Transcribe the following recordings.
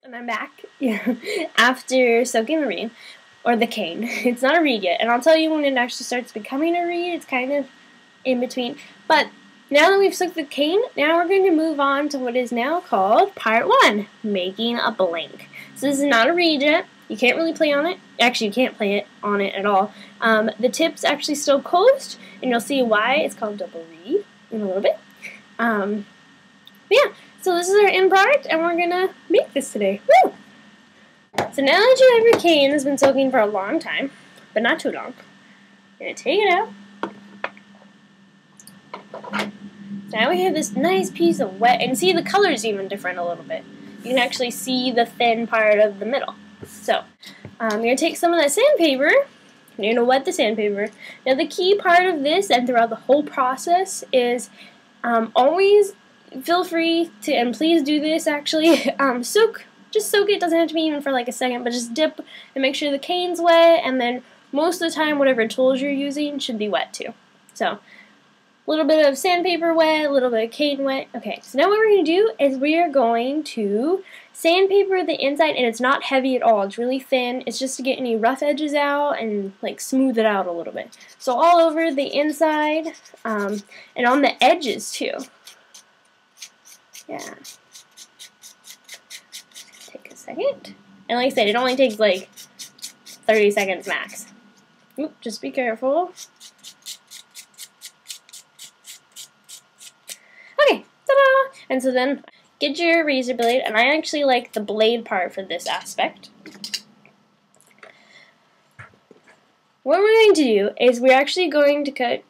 And I'm back after soaking the reed, or the cane. It's not a reed yet, and I'll tell you when it actually starts becoming a reed. It's kind of in between. But now that we've soaked the cane, now we're going to move on to what is now called Part 1, making a blank. So this is not a reed yet. You can't really play on it. Actually, you can't play on it at all. The tip's actually still closed, and you'll see why it's called double reed in a little bit. Yeah. So this is our end product, and we're going to make this today. Woo! So now that you have your cane that's been soaking for a long time, but not too long, you're going to take it out. So now we have this nice piece of wet, and see the color's even different a little bit. You can actually see the thin part of the middle. So you're going to take some of that sandpaper, and you're going to wet the sandpaper. Now the key part of this, and throughout the whole process, is always feel free to, and please do this actually, just soak it. Doesn't have to be even for like a second, but just dip and make sure the cane's wet, and then most of the time whatever tools you're using should be wet too. So a little bit of sandpaper wet, a little bit of cane wet. Okay, so now what we're going to do is we are going to sandpaper the inside, and it's not heavy at all. It's really thin. It's just to get any rough edges out and like smooth it out a little bit. So all over the inside and on the edges too. Yeah. Take a second. And like I said, it only takes like 30 seconds max. Oop, just be careful. Okay, ta-da! And so then get your razor blade, and I actually like the blade part for this aspect. What we're going to do is we're actually going to cut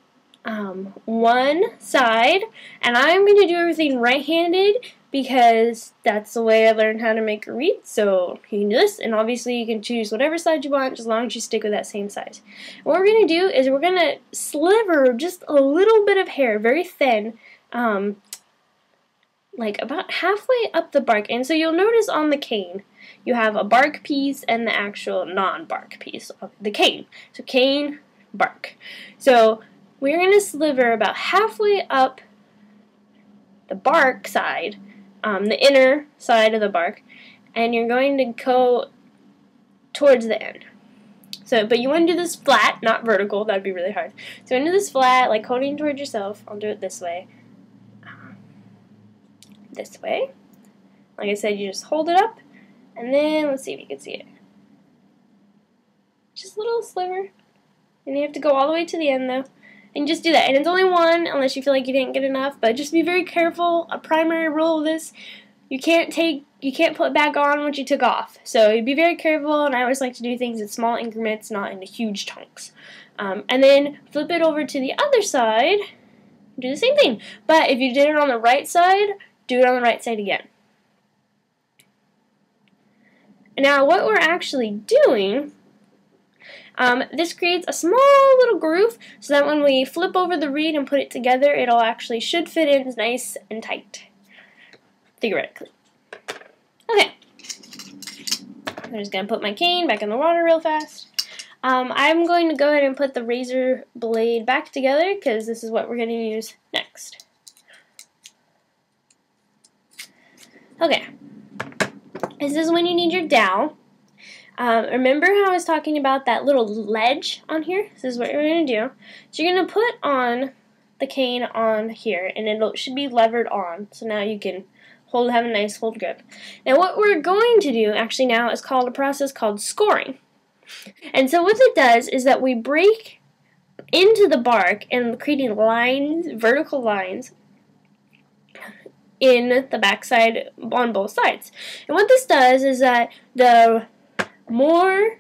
one side, and I'm going to do everything right-handed because that's the way I learned how to make a reed. So you can do this, and obviously you can choose whatever side you want as long as you stick with that same size. And what we're going to do is we're going to sliver just a little bit of hair, very thin, like about halfway up the bark. And so you'll notice on the cane you have a bark piece and the actual non-bark piece of the cane. So cane, bark. So we're going to sliver about halfway up the bark side, the inner side of the bark, and you're going to go towards the end. So, but you want to do this flat, not vertical. That'd be really hard. So you want to do this flat, like holding towards yourself. I'll do it this way. This way. Like I said, you just hold it up, and then let's see if you can see it. Just a little sliver, and you have to go all the way to the end though. And just do that. And it's only one unless you feel like you didn't get enough. But just be very careful. A primary rule of this, you can't put back on what you took off. So you be very careful, and I always like to do things in small increments, not in huge chunks. And then flip it over to the other side. Do the same thing. But if you did it on the right side, do it on the right side again. Now what we're actually doing, this creates a small little groove so that when we flip over the reed and put it together, it'll actually should fit in nice and tight, theoretically. Okay, I'm just going to put my cane back in the water real fast. I'm going to go ahead and put the razor blade back together because this is what we're going to use next. Okay, this is when you need your dowel. Remember how I was talking about that little ledge on here? This is what you're going to do. So you're going to put on the cane on here, and it should be levered on. So now you can have a nice hold grip. Now what we're going to do actually now is called a process called scoring. And so what it does is that we break into the bark and creating lines, vertical lines, in the backside on both sides. And what this does is that the more,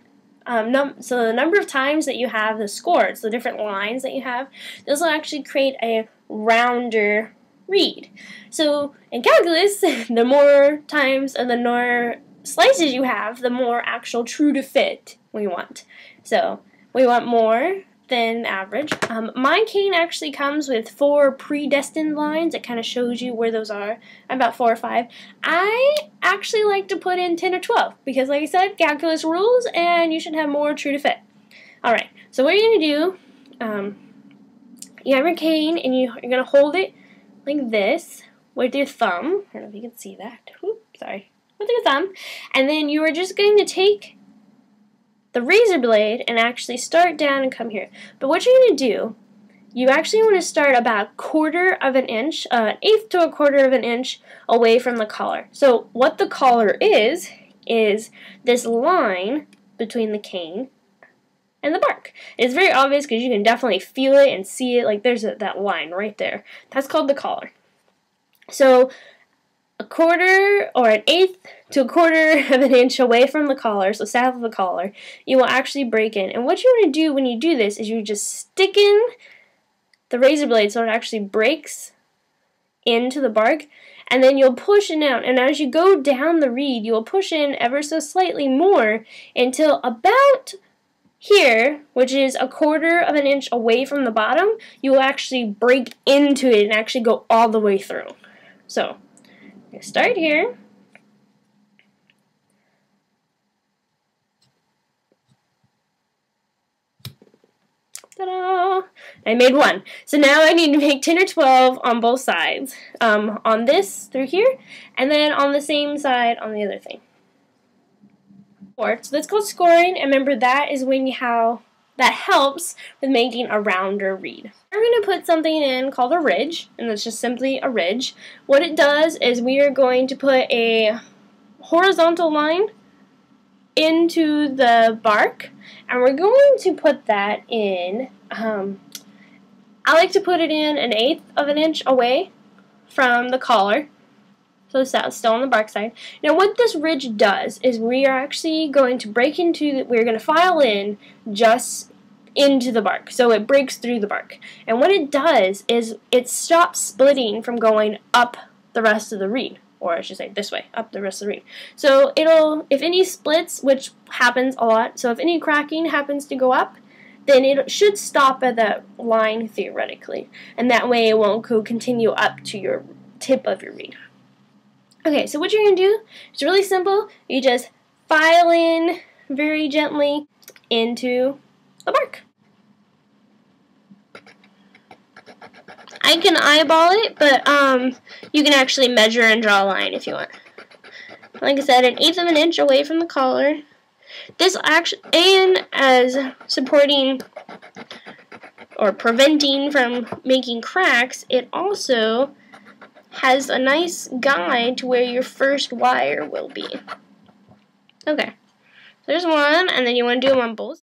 so the number of times that you have the scores, the different lines that you have, this will actually create a rounder reed. So in calculus, the more times and the more slices you have, the more actual true to fit we want. So we want more than average. My cane actually comes with 4 predestined lines. It kind of shows you where those are. About 4 or 5. I actually like to put in 10 or 12 because, like I said, calculus rules, and you should have more true to fit. Alright, so what you're going to do, you have your cane, and you're going to hold it like this with your thumb. I don't know if you can see that. Oops, sorry. with your thumb, and then you are just going to take the razor blade and actually start down and come here. But what you're going to do, you actually want to start about 1/4 of an inch, 1/8 to 1/4 of an inch away from the collar. So what the collar is this line between the cane and the bark. It's very obvious because you can definitely feel it and see it. Like there's that line right there. That's called the collar. So 1/4 or an 1/8 to 1/4 of an inch away from the collar, so south of the collar, you will actually break in. And what you want to do when you do this is you just stick in the razor blade so it actually breaks into the bark, and then you'll push it out. And as you go down the reed, you will push in ever so slightly more until about here, which is 1/4 of an inch away from the bottom, you will actually break into it and actually go all the way through. So, I'm going to start here. Ta-da! I made one. So now I need to make 10 or 12 on both sides. On this through here, and then on the same side on the other thing. So that's called scoring, and remember that is when that helps with making a rounder reed. We're going to put something in called a ridge, and that's just simply a ridge. What it does is we are going to put a horizontal line into the bark, and we're going to put that in, I like to put it in 1/8 of an inch away from the collar, so it's still on the bark side. Now what this ridge does is we are actually going to break into, we're going to file in just into the bark, so it breaks through the bark. And what it does is it stops splitting from going up the rest of the reed, or I should say this way, up the rest of the reed. So it'll, if any splits, which happens a lot, so if any cracking happens to go up, then it should stop at that line theoretically, and that way it won't continue up to your tip of your reed. Okay, so what you're going to do, it's really simple. You just file in very gently into the bark. I can eyeball it, but you can actually measure and draw a line if you want. Like I said, 1/8 of an inch away from the collar. This actually, and as supporting or preventing from making cracks, it also has a nice guide to where your first wire will be. Okay, so there's one, and then you want to do them on both.